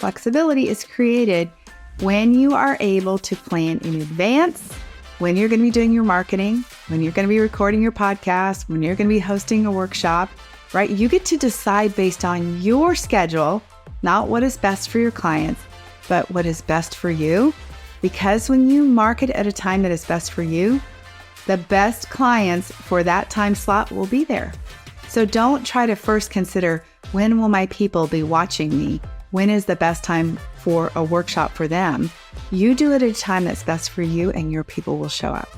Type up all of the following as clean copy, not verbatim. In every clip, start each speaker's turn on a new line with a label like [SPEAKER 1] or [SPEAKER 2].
[SPEAKER 1] Flexibility is created when you are able to plan in advance, when you're going to be doing your marketing, when you're going to be recording your podcast, when you're going to be hosting a workshop, right? You get to decide based on your schedule, not what is best for your clients, but what is best for you. Because when you market at a time that is best for you, the best clients for that time slot will be there. So don't try to first consider, when will my people be watching me? When is the best time for a workshop for them? You do it at a time that's best for you and your people will show up.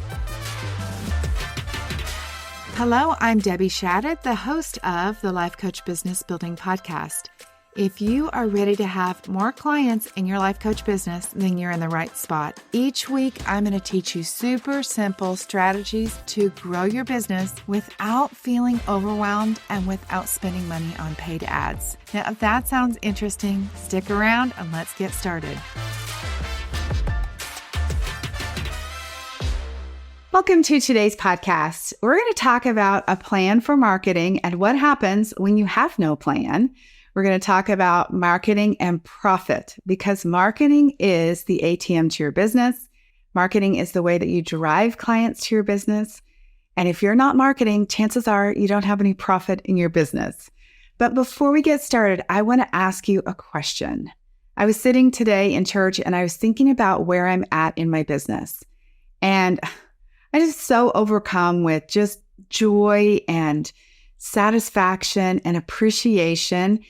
[SPEAKER 1] Hello, I'm Debbie Shadid, the host of the Life Coach Business Building Podcast. If you are ready to have more clients in your life coach business, then you're in the right spot. Each week, I'm going to teach you super simple strategies to grow your business without feeling overwhelmed and without spending money on paid ads. Now, if that sounds interesting, stick around and let's get started. Welcome to today's podcast. We're going to talk about a plan for marketing and what happens when you have no plan. We're going to talk about marketing and profit, because marketing is the ATM to your business. Marketing is the way that you drive clients to your business. And if you're not marketing, chances are you don't have any profit in your business. But before we get started, I want to ask you a question. I was sitting today in church and I was thinking about where I'm at in my business. And I'm just so overcome with just joy and satisfaction and appreciation.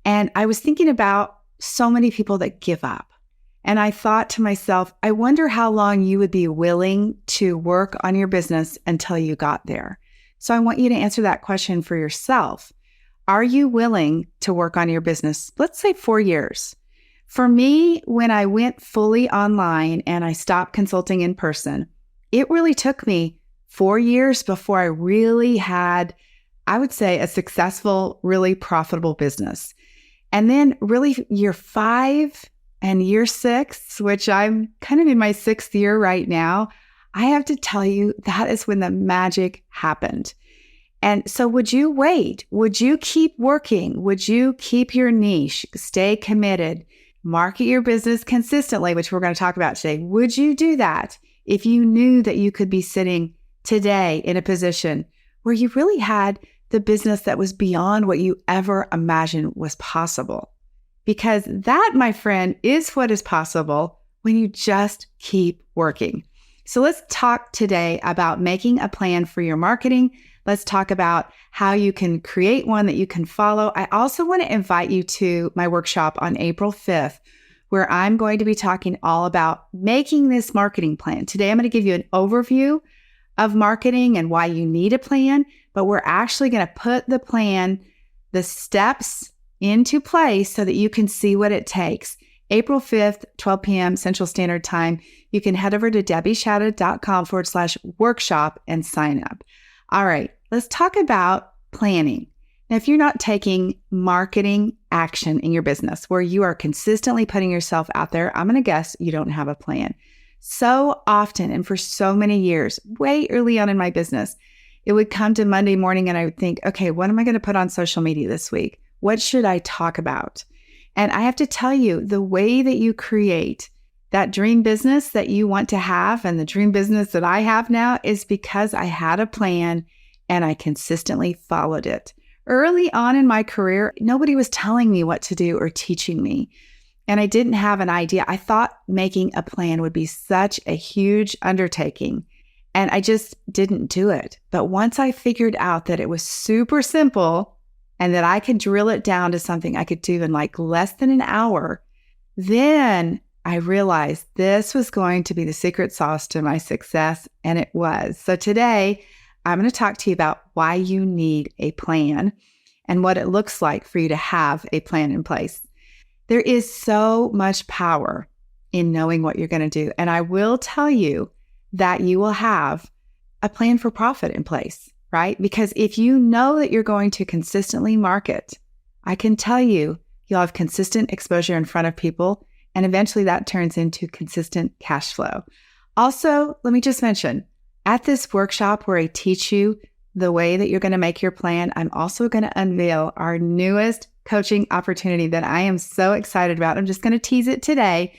[SPEAKER 1] And I was thinking about so many people that give up. And I thought to myself, I wonder how long you would be willing to work on your business until you got there. So I want you to answer that question for yourself. Are you willing to work on your business? Let's say 4 years. For me, when I went fully online and I stopped consulting in person, it really took me 4 years before I really had, I would say, a successful, really profitable business. And then really year 5 and year 6, which I'm kind of in my 6th year right now, I have to tell you, that is when the magic happened. And so would you wait? Would you keep working? Would you keep your niche? Stay committed? Market your business consistently, which we're going to talk about today. Would you do that if you knew that you could be sitting today in a position where you really had the business that was beyond what you ever imagined was possible? Because that, my friend, is what is possible when you just keep working. So let's talk today about making a plan for your marketing. Let's talk about how you can create one that you can follow. I also want to invite you to my workshop on April 5th, where I'm going to be talking all about making this marketing plan. Today, I'm going to give you an overview of marketing and why you need a plan, but we're actually going to put the plan, the steps into place so that you can see what it takes. April 5th, 12 p.m. Central Standard Time. You can head over to debbieshadid.com/workshop and sign up. All right, let's talk about planning. Now, if you're not taking marketing action in your business where you are consistently putting yourself out there, I'm going to guess you don't have a plan. So often, and for so many years, way early on in my business, it would come to Monday morning and I would think, okay, what am I going to put on social media this week? What should I talk about? And I have to tell you, the way that you create that dream business that you want to have and the dream business that I have now is because I had a plan and I consistently followed it. Early on in my career, nobody was telling me what to do or teaching me. And I didn't have an idea. I thought making a plan would be such a huge undertaking, and I just didn't do it. But once I figured out that it was super simple and that I could drill it down to something I could do in like less than an hour, then I realized this was going to be the secret sauce to my success, and it was. So today, I'm going to talk to you about why you need a plan and what it looks like for you to have a plan in place. There is so much power in knowing what you're going to do. And I will tell you that you will have a plan for profit in place, right? Because if you know that you're going to consistently market, I can tell you, you'll have consistent exposure in front of people, and eventually that turns into consistent cash flow. Also, let me just mention, at this workshop where I teach you the way that you're going to make your plan, I'm also going to unveil our newest coaching opportunity that I am so excited about. I'm just going to tease it today.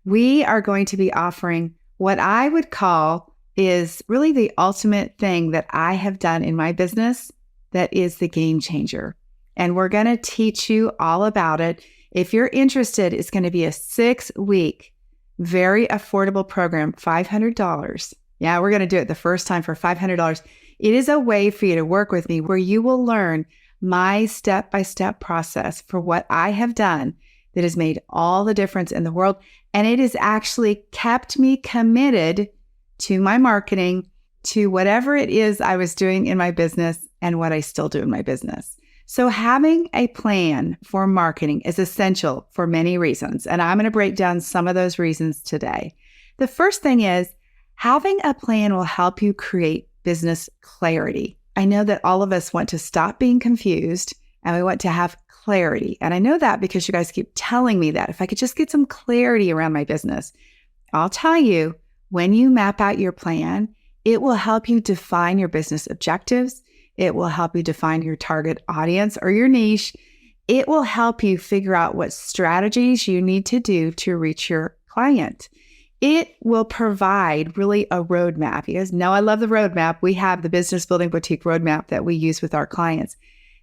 [SPEAKER 1] We are going to be offering what I would call is really the ultimate thing that I have done in my business that is the game changer. And we're going to teach you all about it. If you're interested, it's going to be a 6-week, very affordable program, $500. Yeah, we're going to do it the first time for $500. It is a way for you to work with me where you will learn my step-by-step process for what I have done that has made all the difference in the world. And it has actually kept me committed to my marketing, to whatever it is I was doing in my business and what I still do in my business. So having a plan for marketing is essential for many reasons. And I'm going to break down some of those reasons today. The first thing is having a plan will help you create business clarity. I know that all of us want to stop being confused and we want to have clarity. And I know that because you guys keep telling me that if I could just get some clarity around my business, I'll tell you, when you map out your plan, it will help you define your business objectives. It will help you define your target audience or your niche. It will help you figure out what strategies you need to do to reach your client. It will provide really a roadmap. You guys know I love the roadmap. We have the Business Building Boutique roadmap that we use with our clients.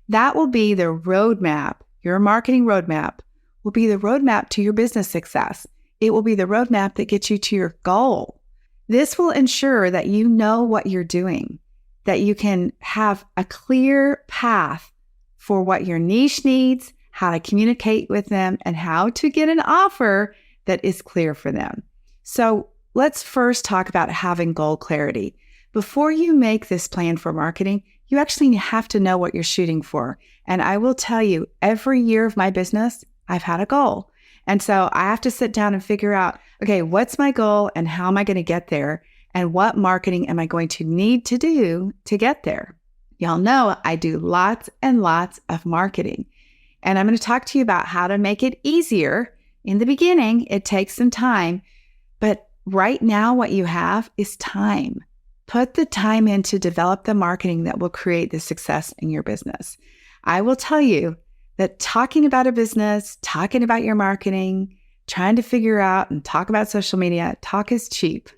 [SPEAKER 1] That will be the roadmap. Your marketing roadmap will be the roadmap to your business success. It will be the roadmap that gets you to your goal. This will ensure that you know what you're doing, that you can have a clear path for what your niche needs, how to communicate with them, and how to get an offer that is clear for them. So let's first talk about having goal clarity. Before you make this plan for marketing, you actually have to know what you're shooting for. And I will tell you, every year of my business, I've had a goal. And so I have to sit down and figure out, okay, what's my goal and how am I going to get there? And what marketing am I going to need to do to get there? Y'all know I do lots and lots of marketing. And I'm going to talk to you about how to make it easier. In the beginning, it takes some time. But right now, what you have is time. Put the time in to develop the marketing that will create the success in your business. I will tell you that talking about a business, talking about your marketing, trying to figure out and talk about social media, talk is cheap.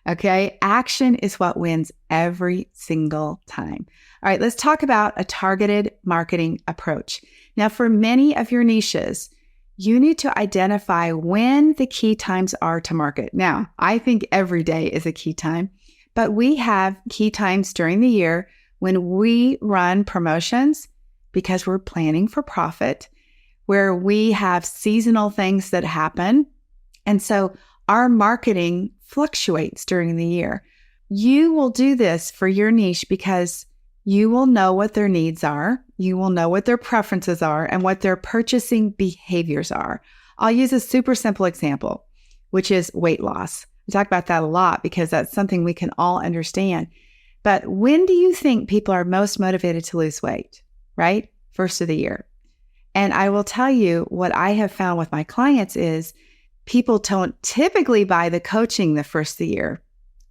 [SPEAKER 1] Okay? Action is what wins every single time. All right, let's talk about a targeted marketing approach. Now, for many of your niches, you need to identify when the key times are to market. Now, I think every day is a key time, but we have key times during the year when we run promotions because we're planning for profit, where we have seasonal things that happen. And so our marketing fluctuates during the year. You will do this for your niche because you will know what their needs are. You will know what their preferences are and what their purchasing behaviors are. I'll use a super simple example, which is weight loss. We talk about that a lot because that's something we can all understand. But when do you think people are most motivated to lose weight? Right? First of the year. And I will tell you what I have found with my clients is people don't typically buy the coaching the first of the year.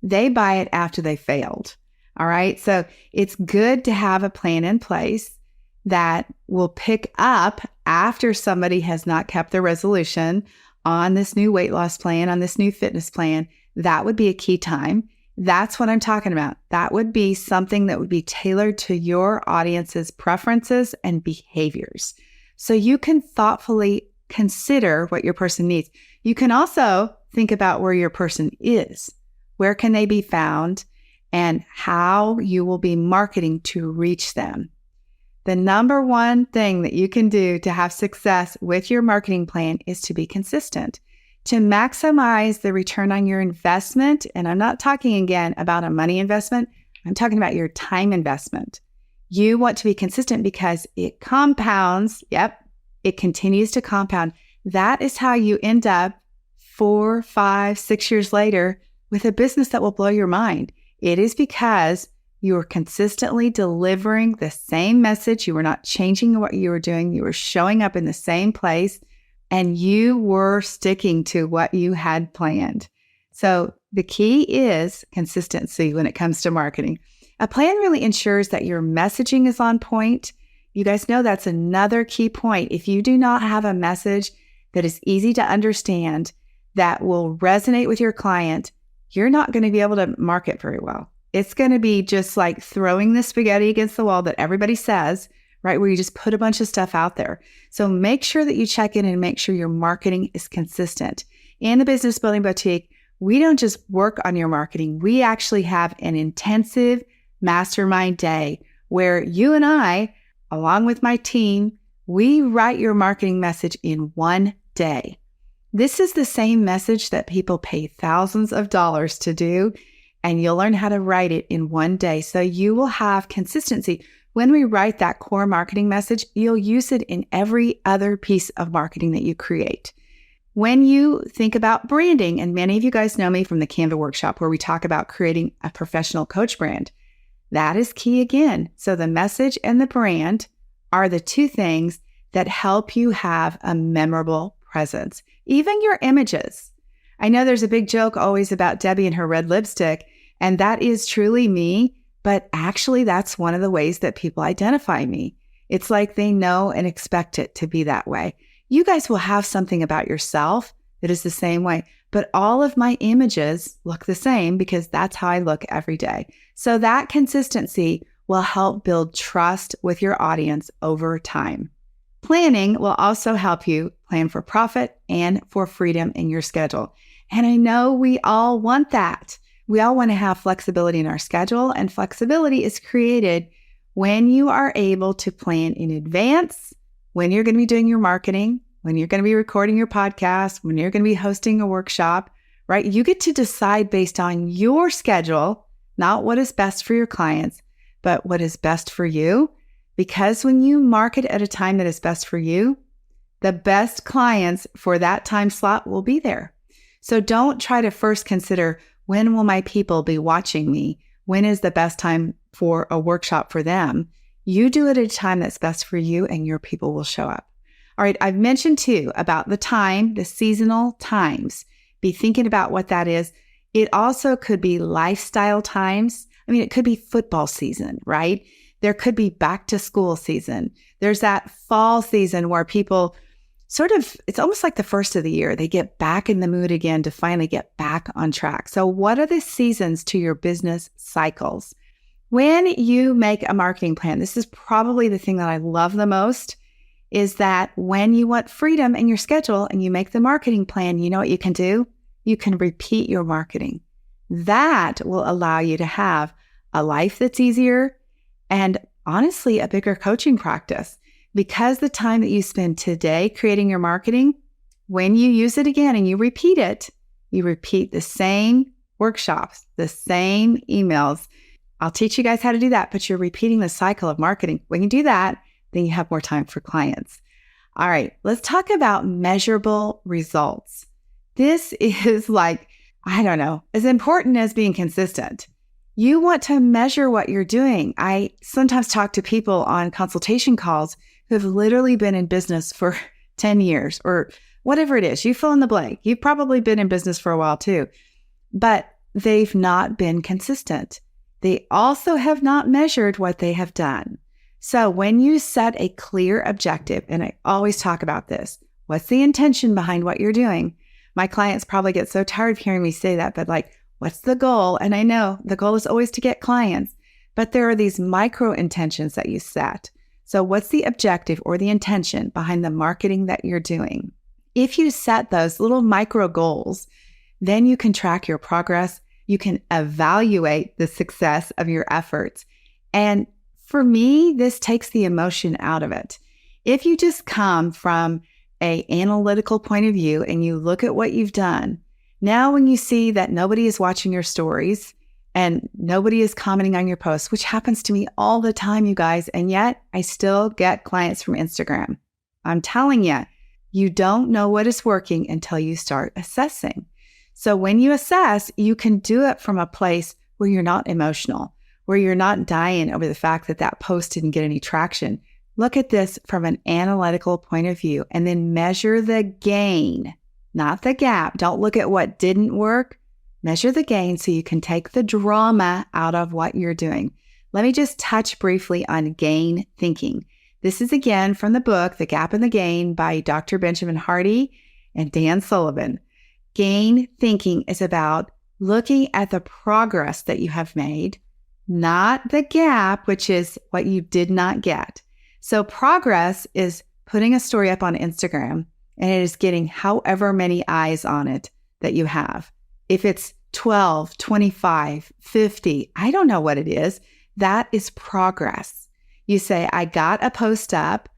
[SPEAKER 1] They buy it after they failed. All right. So it's good to have a plan in place that will pick up after somebody has not kept their resolution on this new weight loss plan, on this new fitness plan. That would be a key time. That's what I'm talking about. That would be something that would be tailored to your audience's preferences and behaviors. So you can thoughtfully consider what your person needs. You can also think about where your person is. Where can they be found? And how you will be marketing to reach them. The number one thing that you can do to have success with your marketing plan is to be consistent. To maximize the return on your investment, and I'm not talking again about a money investment, I'm talking about your time investment. You want to be consistent because it compounds. Yep, it continues to compound. That is how you end up 4, 5, 6 years later with a business that will blow your mind. It is because you are consistently delivering the same message. You were not changing what you were doing. You were showing up in the same place. And you were sticking to what you had planned. So the key is consistency when it comes to marketing. A plan really ensures that your messaging is on point. You guys know that's another key point. If you do not have a message that is easy to understand, that will resonate with your client, you're not going to be able to market very well. It's going to be just like throwing the spaghetti against the wall that everybody says, right? Where you just put a bunch of stuff out there. So make sure that you check in and make sure your marketing is consistent. In the Business Building Boutique, we don't just work on your marketing. We actually have an intensive mastermind day where you and I, along with my team, we write your marketing message in one day. This is the same message that people pay thousands of dollars to do, and you'll learn how to write it in one day. So you will have consistency. When we write that core marketing message, you'll use it in every other piece of marketing that you create. When you think about branding, and many of you guys know me from the Canva workshop where we talk about creating a professional coach brand, that is key again. So the message and the brand are the two things that help you have a memorable presence. Even your images. I know there's a big joke always about Debbie and her red lipstick, and that is truly me, but actually that's one of the ways that people identify me. It's like they know and expect it to be that way. You guys will have something about yourself that is the same way, but all of my images look the same because that's how I look every day. So that consistency will help build trust with your audience over time. Planning will also help you plan for profit and for freedom in your schedule. And I know we all want that. We all want to have flexibility in our schedule, and flexibility is created when you are able to plan in advance, when you're going to be doing your marketing, when you're going to be recording your podcast, when you're going to be hosting a workshop, right? You get to decide based on your schedule, not what is best for your clients, but what is best for you. Because when you market at a time that is best for you, the best clients for that time slot will be there. So don't try to first consider, when will my people be watching me? When is the best time for a workshop for them? You do it at a time that's best for you and your people will show up. All right, I've mentioned too about the time, the seasonal times. Be thinking about what that is. It also could be lifestyle times. I mean, it could be football season, right? There could be back to school season. There's that fall season where people it's almost like the first of the year. They get back in the mood again to finally get back on track. So what are the seasons to your business cycles? When you make a marketing plan, this is probably the thing that I love the most, is that when you want freedom in your schedule and you make the marketing plan, you know what you can do? You can repeat your marketing. That will allow you to have a life that's easier and honestly, a bigger coaching practice. Because the time that you spend today creating your marketing, when you use it again and you repeat the same workshops, the same emails. I'll teach you guys how to do that, but you're repeating the cycle of marketing. When you do that, then you have more time for clients. All right, let's talk about measurable results. This is as important as being consistent. You want to measure what you're doing. I sometimes talk to people on consultation calls who have literally been in business for 10 years or whatever it is. You fill in the blank. You've probably been in business for a while too, but they've not been consistent. They also have not measured what they have done. So when you set a clear objective, and I always talk about this, what's the intention behind what you're doing? My clients probably get so tired of hearing me say that, but what's the goal? And I know the goal is always to get clients, but there are these micro intentions that you set. So what's the objective or the intention behind the marketing that you're doing? If you set those little micro goals, then you can track your progress. You can evaluate the success of your efforts. And for me, this takes the emotion out of it. If you just come from an analytical point of view and you look at what you've done, now when you see that nobody is watching your stories and nobody is commenting on your posts, which happens to me all the time, you guys, and yet I still get clients from Instagram. I'm telling you, you don't know what is working until you start assessing. So when you assess, you can do it from a place where you're not emotional, where you're not dying over the fact that that post didn't get any traction. Look at this from an analytical point of view and then measure the gain, not the gap. Don't look at what didn't work. Measure the gain so you can take the drama out of what you're doing. Let me just touch briefly on gain thinking. This is again from the book, The Gap and the Gain by Dr. Benjamin Hardy and Dan Sullivan. Gain thinking is about looking at the progress that you have made, not the gap, which is what you did not get. So progress is putting a story up on Instagram and it is getting however many eyes on it that you have. If it's 12, 25, 50, I don't know what it is. That is progress. You say, I got a post up,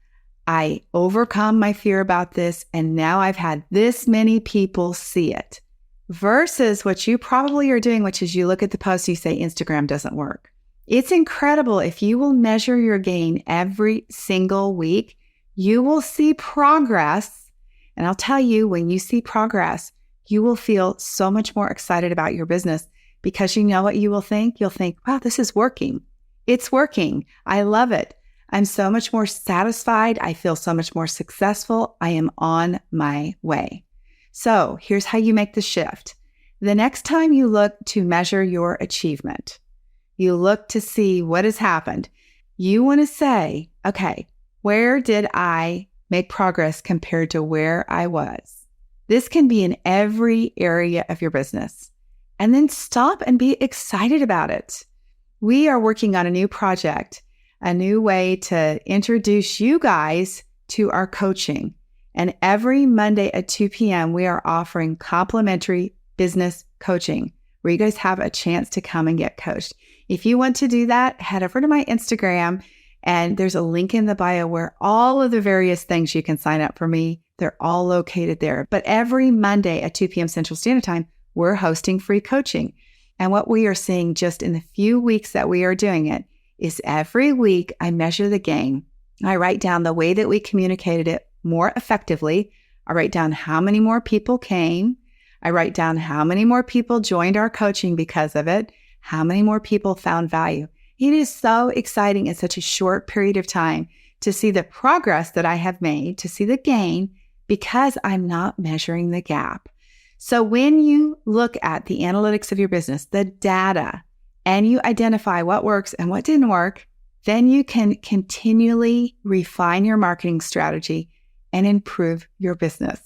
[SPEAKER 1] I overcome my fear about this, and now I've had this many people see it. Versus what you probably are doing, which is you look at the post, you say Instagram doesn't work. It's incredible. If you will measure your gain every single week, you will see progress. And I'll tell you, when you see progress, you will feel so much more excited about your business because you know what you will think? You'll think, wow, this is working. It's working. I love it. I'm so much more satisfied. I feel so much more successful. I am on my way. So here's how you make the shift. The next time you look to measure your achievement, you look to see what has happened. You want to say, okay, where did I make progress compared to where I was? This can be in every area of your business. And then stop and be excited about it. We are working on a new project, a new way to introduce you guys to our coaching. And every Monday at 2 p.m., we are offering complimentary business coaching where you guys have a chance to come and get coached. If you want to do that, head over to my Instagram and there's a link in the bio where all of the various things you can sign up for me, they're all located there. But every Monday at 2 p.m. Central Standard Time, we're hosting free coaching. And what we are seeing just in the few weeks that we are doing it is every week I measure the gain. I write down the way that we communicated it more effectively. I write down how many more people came. I write down how many more people joined our coaching because of it, how many more people found value. It is so exciting in such a short period of time to see the progress that I have made, to see the gain, because I'm not measuring the gap. So when you look at the analytics of your business, the data, and you identify what works and what didn't work, then you can continually refine your marketing strategy and improve your business.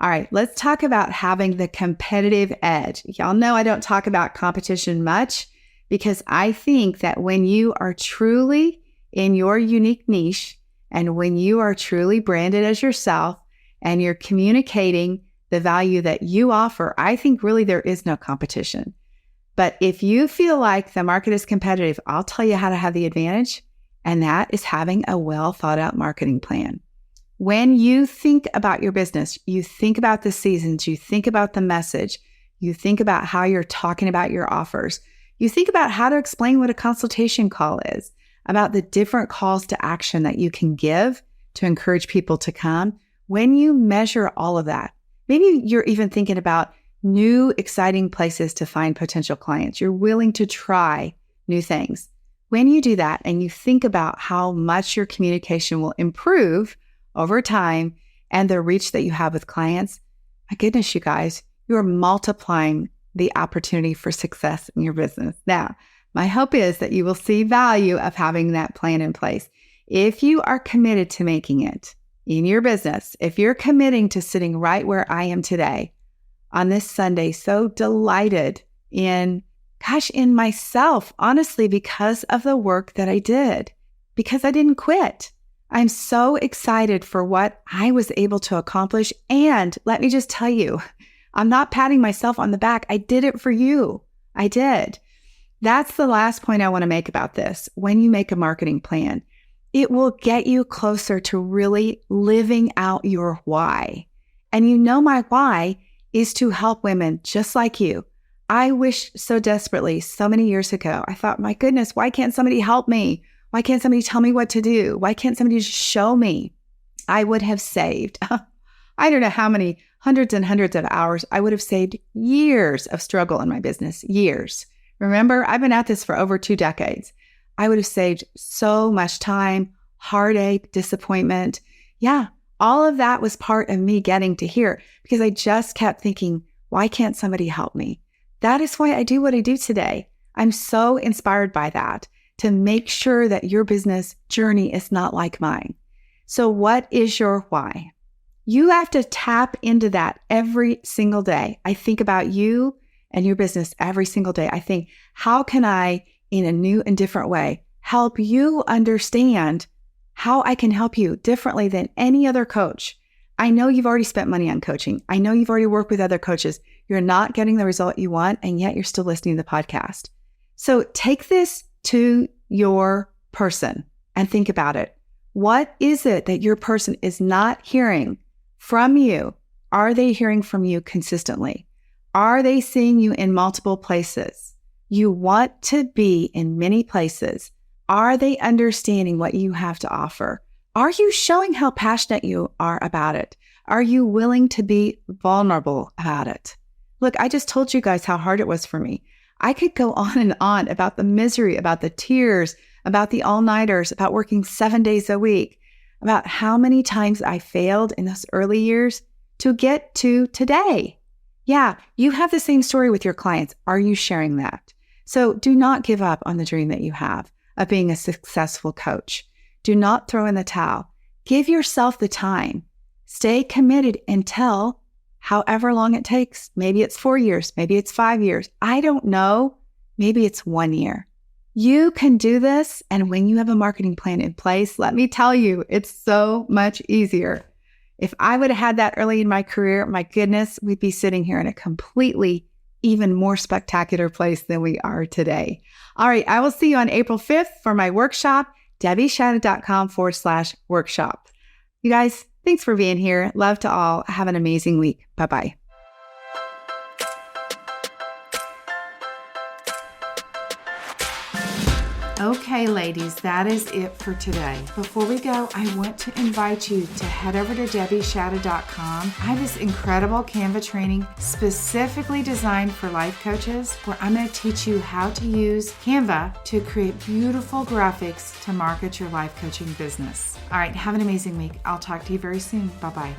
[SPEAKER 1] All right, let's talk about having the competitive edge. Y'all know I don't talk about competition much because I think that when you are truly in your unique niche and when you are truly branded as yourself and you're communicating the value that you offer, I think really there is no competition. But if you feel like the market is competitive, I'll tell you how to have the advantage, and that is having a well thought out marketing plan. When you think about your business, you think about the seasons, you think about the message, you think about how you're talking about your offers, you think about how to explain what a consultation call is, about the different calls to action that you can give to encourage people to come. When you measure all of that, maybe you're even thinking about new, exciting places to find potential clients. You're willing to try new things. When you do that and you think about how much your communication will improve over time and the reach that you have with clients, my goodness, you guys, you are multiplying the opportunity for success in your business. Now, my hope is that you will see value of having that plan in place. If you are committed to making it in your business, if you're committing to sitting right where I am today on this Sunday, so delighted in myself, honestly, because of the work that I did, because I didn't quit. I'm so excited for what I was able to accomplish. And let me just tell you, I'm not patting myself on the back. I did it for you. I did. That's the last point I want to make about this. When you make a marketing plan, it will get you closer to really living out your why. And you know my why is to help women just like you. I wish so desperately so many years ago, I thought, my goodness, why can't somebody help me? Why can't somebody tell me what to do? Why can't somebody just show me? I would have saved, I don't know how many hundreds and hundreds of hours. I would have saved years of struggle in my business, years. Remember, I've been at this for over 2 decades. I would have saved so much time, heartache, disappointment. Yeah, all of that was part of me getting to here because I just kept thinking, why can't somebody help me? That is why I do what I do today. I'm so inspired by that, to make sure that your business journey is not like mine. So what is your why? You have to tap into that every single day. I think about you and your business every single day. I think, how can I, in a new and different way, help you understand how I can help you differently than any other coach? I know you've already spent money on coaching. I know you've already worked with other coaches. You're not getting the result you want, and yet you're still listening to the podcast. So take this to your person and think about it. What is it that your person is not hearing from you? Are they hearing from you consistently? Are they seeing you in multiple places? You want to be in many places. Are they understanding what you have to offer? Are you showing how passionate you are about it? Are you willing to be vulnerable about it? Look, I just told you guys how hard it was for me. I could go on and on about the misery, about the tears, about the all-nighters, about working 7 days a week, about how many times I failed in those early years to get to today. Yeah, you have the same story with your clients. Are you sharing that? So do not give up on the dream that you have of being a successful coach. Do not throw in the towel. Give yourself the time. Stay committed until however long it takes. Maybe it's 4 years. Maybe it's 5 years. I don't know. Maybe it's 1 year. You can do this. And when you have a marketing plan in place, let me tell you, it's so much easier. If I would have had that early in my career, my goodness, we'd be sitting here in a completely even more spectacular place than we are today. All right, I will see you on April 5th for my workshop, DebbieShadid.com/workshop. You guys, thanks for being here. Love to all. Have an amazing week. Bye-bye. Okay, ladies, that is it for today. Before we go, I want to invite you to head over to DebbieShadid.com. I have this incredible Canva training specifically designed for life coaches, where I'm going to teach you how to use Canva to create beautiful graphics to market your life coaching business. All right, have an amazing week. I'll talk to you very soon. Bye-bye.